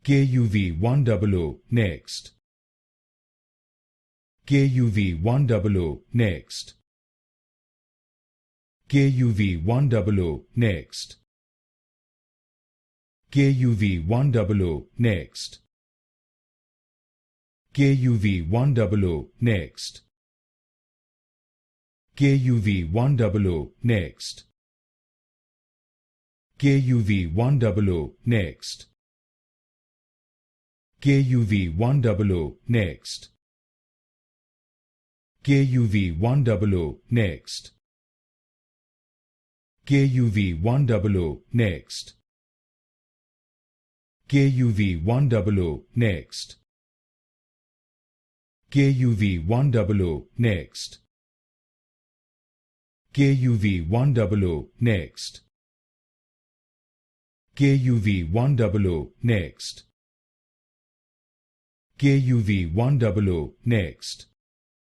KUV100 next. KUV100 next. KUV100 next. KUV100 next. KUV100 next. KUV100 next. KUV100 next. KUV100 next. KUV100 next. KUV100 next. KUV100 next. KUV100 next. KUV100 next. KUV100 next. KUV100 next.